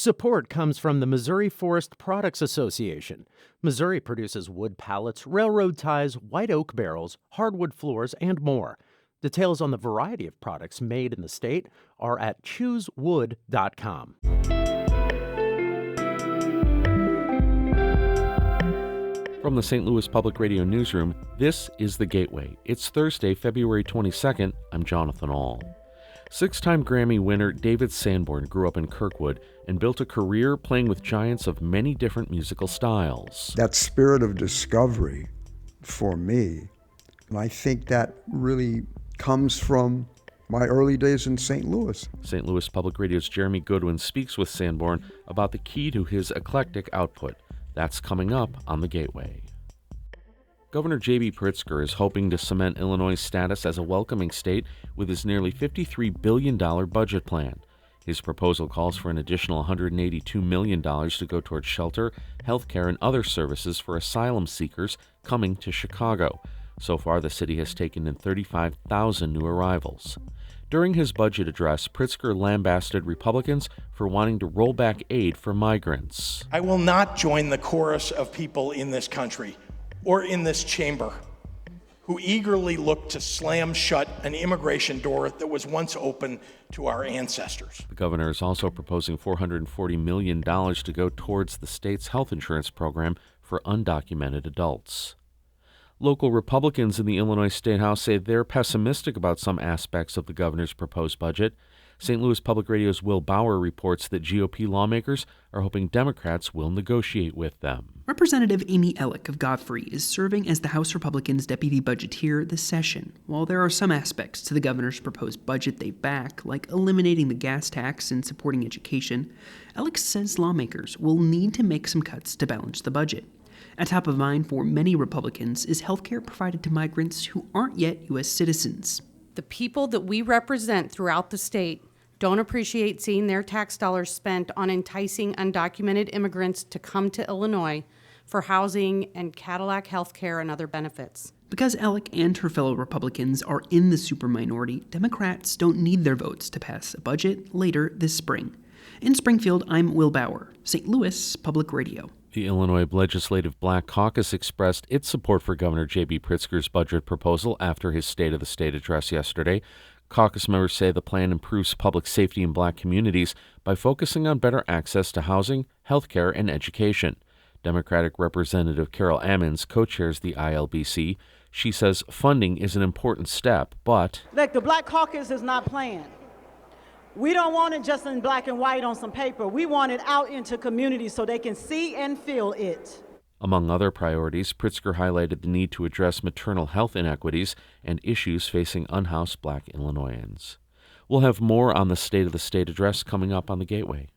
Support comes from the Missouri Forest Products Association. Missouri produces wood pallets, railroad ties, white oak barrels, hardwood floors, and more. Details on the variety of products made in the state are at choosewood.com. From the St. Louis Public Radio Newsroom, this is The Gateway. It's Thursday, February 22nd. I'm Jonathan Ahl. Six-time Grammy winner David Sanborn grew up in Kirkwood and built a career playing with giants of many different musical styles. That spirit of discovery for me, and I think that really comes from my early days in St. Louis. St. Louis Public Radio's Jeremy Goodwin speaks with Sanborn about the key to his eclectic output. That's coming up on The Gateway. Governor J.B. Pritzker is hoping to cement Illinois' status as a welcoming state with his nearly $53 billion budget plan. His proposal calls for an additional $182 million to go towards shelter, health care, and other services for asylum seekers coming to Chicago. So far, the city has taken in 35,000 new arrivals. During his budget address, Pritzker lambasted Republicans for wanting to roll back aid for migrants. I will not join the chorus of people in this country or in this chamber who eagerly look to slam shut an immigration door that was once open to our ancestors. The governor is also proposing $440 million to go towards the state's health insurance program for undocumented adults. Local Republicans in the Illinois State House say they're pessimistic about some aspects of the governor's proposed budget. St. Louis Public Radio's Will Bauer reports that GOP lawmakers are hoping Democrats will negotiate with them. Representative Amy Ellick of Godfrey is serving as the House Republicans' deputy budgeteer this session. While there are some aspects to the governor's proposed budget they back, like eliminating the gas tax and supporting education, Ellick says lawmakers will need to make some cuts to balance the budget. At top of mind for many Republicans is health care provided to migrants who aren't yet U.S. citizens. The people that we represent throughout the state don't appreciate seeing their tax dollars spent on enticing undocumented immigrants to come to Illinois for housing and Cadillac health care and other benefits. Because Ellick and her fellow Republicans are in the superminority, Democrats don't need their votes to pass a budget later this spring. In Springfield, I'm Will Bauer, St. Louis Public Radio. The Illinois Legislative Black Caucus expressed its support for Governor J.B. Pritzker's budget proposal after his State of the State address yesterday. Caucus members say the plan improves public safety in black communities by focusing on better access to housing, health care, and education. Democratic Representative Carol Ammons co-chairs the ILBC. She says funding is an important step, but look, the Black Caucus is not playing. We don't want it just in black and white on some paper. We want it out into communities so they can see and feel it. Among other priorities, Pritzker highlighted the need to address maternal health inequities and issues facing unhoused black Illinoisans. We'll have more on the State of the State address coming up on The Gateway.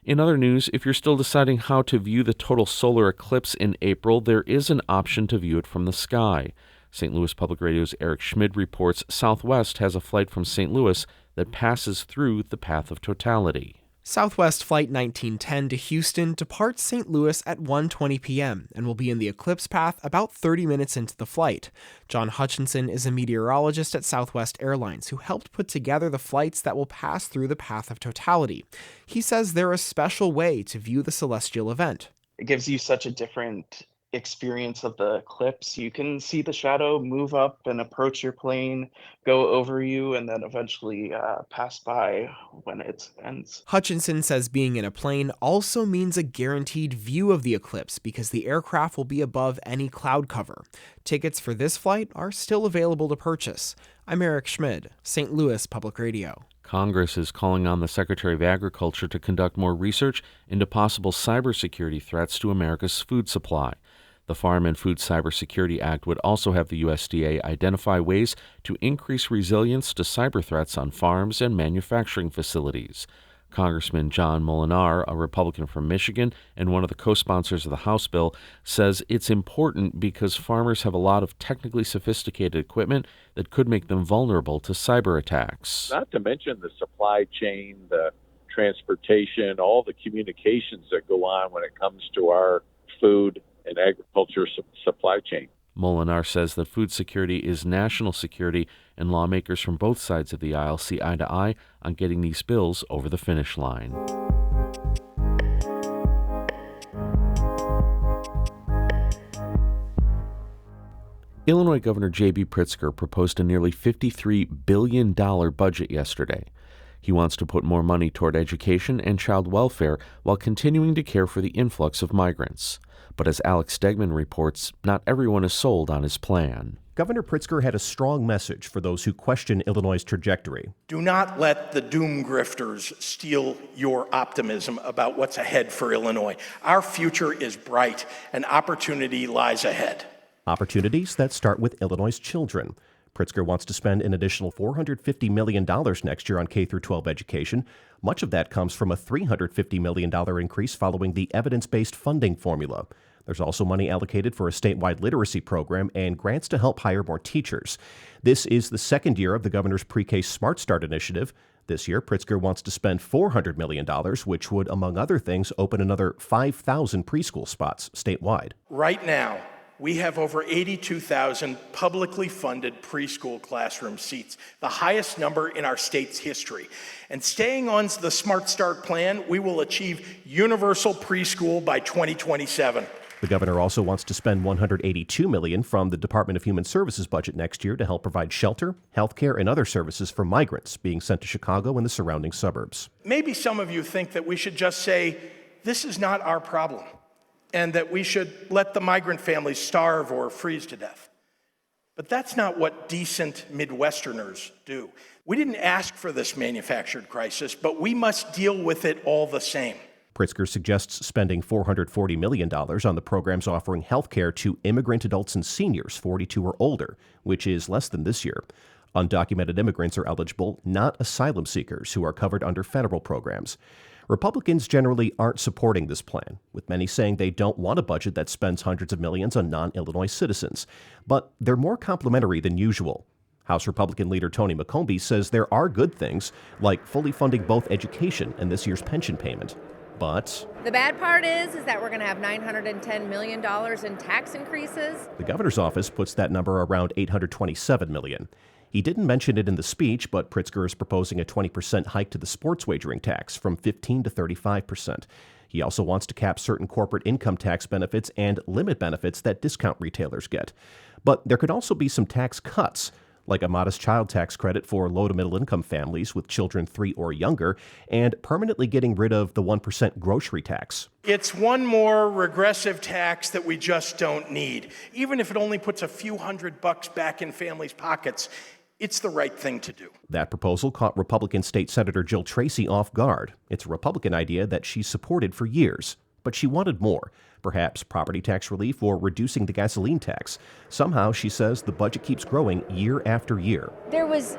In other news, if you're still deciding how to view the total solar eclipse in April, there is an option to view it from the sky. St. Louis Public Radio's Eric Schmid reports Southwest has a flight from St. Louis that passes through the path of totality. Southwest Flight 1910 to Houston departs St. Louis at 1:20 p.m. and will be in the eclipse path about 30 minutes into the flight. John Hutchinson is a meteorologist at Southwest Airlines who helped put together the flights that will pass through the path of totality. He says they're a special way to view the celestial event. It gives you such a different experience of the eclipse. You can see the shadow move up and approach your plane, go over you, and then eventually pass by when it ends. Hutchinson says being in a plane also means a guaranteed view of the eclipse because the aircraft will be above any cloud cover. Tickets for this flight are still available to purchase. I'm Eric Schmid, St. Louis Public Radio. Congress is calling on the Secretary of Agriculture to conduct more research into possible cybersecurity threats to America's food supply. The Farm and Food Cybersecurity Act would also have the USDA identify ways to increase resilience to cyber threats on farms and manufacturing facilities. Congressman John Molinar, a Republican from Michigan and one of the co-sponsors of the House bill, says it's important because farmers have a lot of technically sophisticated equipment that could make them vulnerable to cyber attacks. Not to mention the supply chain, the transportation, all the communications that go on when it comes to our food and agriculture supply chain. Molinar says that food security is national security, and lawmakers from both sides of the aisle see eye to eye on getting these bills over the finish line. Illinois Governor J.B. Pritzker proposed a nearly $53 billion budget yesterday. He wants to put more money toward education and child welfare while continuing to care for the influx of migrants. But as Alex Stegman reports, not everyone is sold on his plan. Governor Pritzker had a strong message for those who question Illinois' trajectory. Do not let the doom grifters steal your optimism about what's ahead for Illinois. Our future is bright and opportunity lies ahead. Opportunities that start with Illinois' children. Pritzker wants to spend an additional $450 million next year on K-12 education. Much of that comes from a $350 million increase following the evidence-based funding formula. There's also money allocated for a statewide literacy program and grants to help hire more teachers. This is the second year of the governor's pre-K Smart Start initiative. This year, Pritzker wants to spend $400 million, which would, among other things, open another 5,000 preschool spots statewide. Right now, we have over 82,000 publicly funded preschool classroom seats, the highest number in our state's history. And staying on the Smart Start plan, we will achieve universal preschool by 2027. The governor also wants to spend $182 million from the Department of Human Services budget next year to help provide shelter, health care, and other services for migrants being sent to Chicago and the surrounding suburbs. Maybe some of you think that we should just say, this is not our problem, and that we should let the migrant families starve or freeze to death. But that's not what decent Midwesterners do. We didn't ask for this manufactured crisis, but we must deal with it all the same. Pritzker suggests spending $440 million on the programs offering health care to immigrant adults and seniors 42 or older, which is less than this year. Undocumented immigrants are eligible, not asylum seekers who are covered under federal programs. Republicans generally aren't supporting this plan, with many saying they don't want a budget that spends hundreds of millions on non-Illinois citizens. But they're more complimentary than usual. House Republican leader Tony McCombie says there are good things, like fully funding both education and this year's pension payment. But the bad part is that we're going to have $910 million in tax increases. The governor's office puts that number around $827 million. He didn't mention it in the speech, but Pritzker is proposing a 20% hike to the sports wagering tax from 15% to 35%. He also wants to cap certain corporate income tax benefits and limit benefits that discount retailers get. But there could also be some tax cuts, like a modest child tax credit for low to middle income families with children 3 or younger, and permanently getting rid of the 1% grocery tax. It's one more regressive tax that we just don't need. Even if it only puts a few $100 back in families' pockets, it's the right thing to do. That proposal caught Republican State Senator Jill Tracy off guard. It's a Republican idea that she supported for years, but she wanted more. Perhaps property tax relief or reducing the gasoline tax. Somehow, she says, the budget keeps growing year after year. There was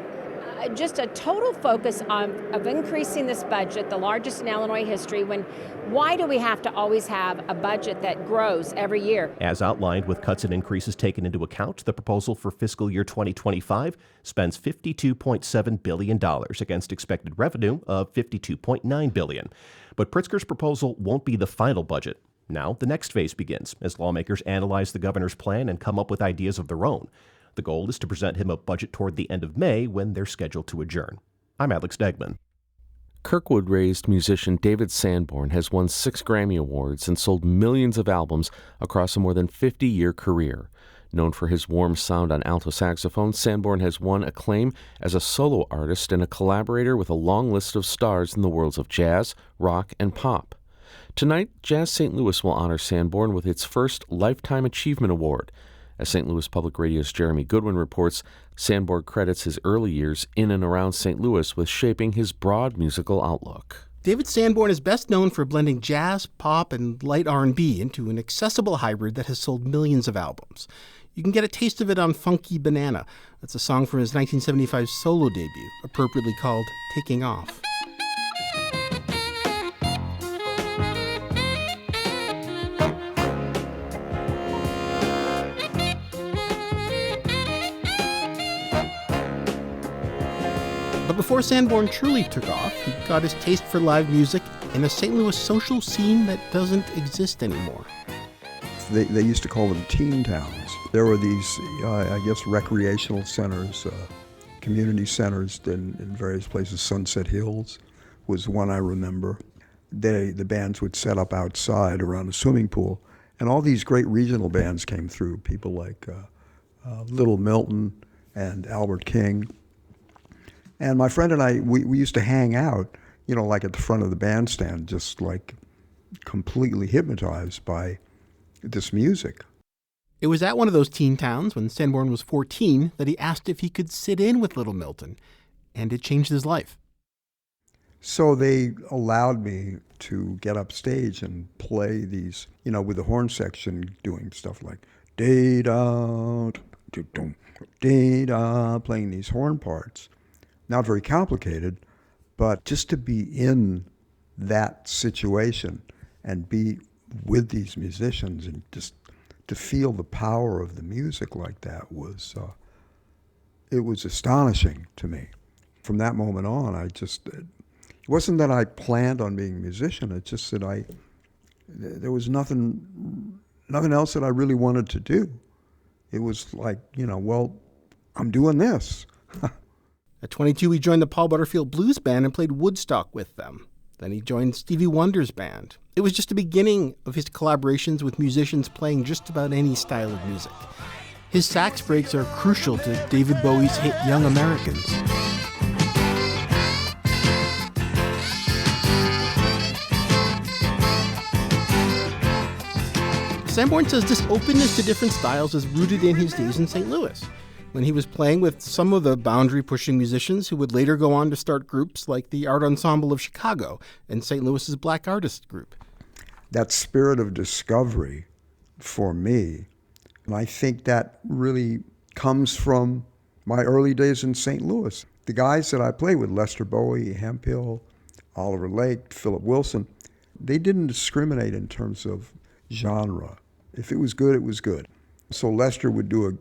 just a total focus of increasing this budget, the largest in Illinois history, why do we have to always have a budget that grows every year? As outlined with cuts and increases taken into account, the proposal for fiscal year 2025 spends $52.7 billion against expected revenue of $52.9 billion. But Pritzker's proposal won't be the final budget. Now, the next phase begins as lawmakers analyze the governor's plan and come up with ideas of their own. The goal is to present him a budget toward the end of May when they're scheduled to adjourn. I'm Alex Degman. Kirkwood-raised musician David Sanborn has won 6 Grammy Awards and sold millions of albums across a more than 50-year career. Known for his warm sound on alto saxophone, Sanborn has won acclaim as a solo artist and a collaborator with a long list of stars in the worlds of jazz, rock, and pop. Tonight, Jazz St. Louis will honor Sanborn with its first Lifetime Achievement Award. As St. Louis Public Radio's Jeremy Goodwin reports, Sanborn credits his early years in and around St. Louis with shaping his broad musical outlook. David Sanborn is best known for blending jazz, pop, and light R&B into an accessible hybrid that has sold millions of albums. You can get a taste of it on Funky Banana. That's a song from his 1975 solo debut, appropriately called Taking Off. But before Sanborn truly took off, he got his taste for live music in a St. Louis social scene that doesn't exist anymore. They used to call them teen towns. There were these, recreational centers, community centers in various places. Sunset Hills was one I remember. The bands would set up outside around a swimming pool, and all these great regional bands came through, people like Little Milton and Albert King. And my friend and I, we used to hang out, like at the front of the bandstand, just like completely hypnotized by this music. It was at one of those teen towns when Sanborn was 14 that he asked if he could sit in with Little Milton, and it changed his life. So they allowed me to get up stage and play these, with the horn section doing stuff like da-da, da-da, playing these horn parts. Not very complicated, but just to be in that situation and be with these musicians and just to feel the power of the music like that was, it was astonishing to me. From that moment on, it wasn't that I planned on being a musician, it's just that there was nothing else that I really wanted to do. It was like, I'm doing this. At 22, he joined the Paul Butterfield Blues Band and played Woodstock with them. Then he joined Stevie Wonder's band. It was just the beginning of his collaborations with musicians playing just about any style of music. His sax breaks are crucial to David Bowie's hit Young Americans. Sanborn says this openness to different styles is rooted in his days in St. Louis, when he was playing with some of the boundary-pushing musicians who would later go on to start groups like the Art Ensemble of Chicago and St. Louis's Black Artist Group. That spirit of discovery for me, and I think that really comes from my early days in St. Louis. The guys that I played with, Lester Bowie, Hemphill, Oliver Lake, Philip Wilson, they didn't discriminate in terms of genre. If it was good, it was good. So Lester would do a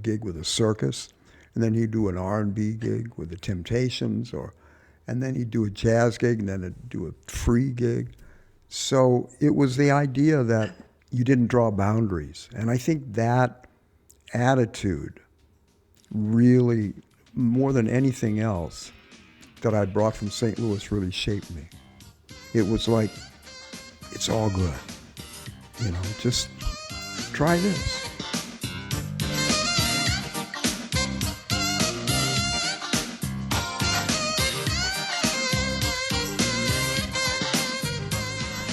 gig with a circus, and then he'd do an R&B gig with the Temptations, and then he'd do a jazz gig, and then he'd do a free gig. So it was the idea that you didn't draw boundaries. And I think that attitude really, more than anything else that I brought from St. Louis, really shaped me. It was like, it's all good. Just try this.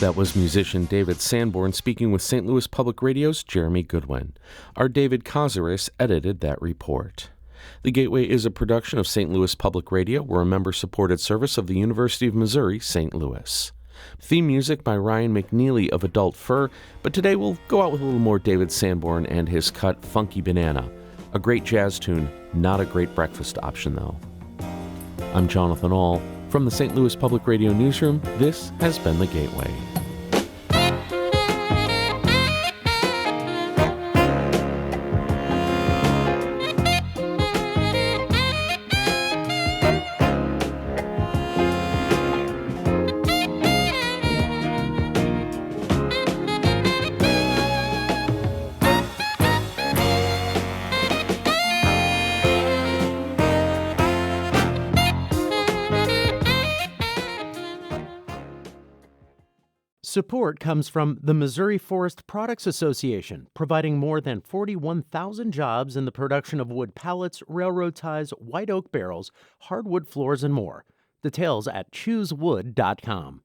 That was musician David Sanborn speaking with St. Louis Public Radio's Jeremy Goodwin. Our David Kazaris edited that report. The Gateway is a production of St. Louis Public Radio. We're a member-supported service of the University of Missouri, St. Louis. Theme music by Ryan McNeely of Adult Fur, but today we'll go out with a little more David Sanborn and his cut Funky Banana. A great jazz tune, not a great breakfast option though. I'm Jonathan Ahl. From the St. Louis Public Radio Newsroom, this has been The Gateway. Support comes from the Missouri Forest Products Association, providing more than 41,000 jobs in the production of wood pallets, railroad ties, white oak barrels, hardwood floors, and more. Details at choosewood.com.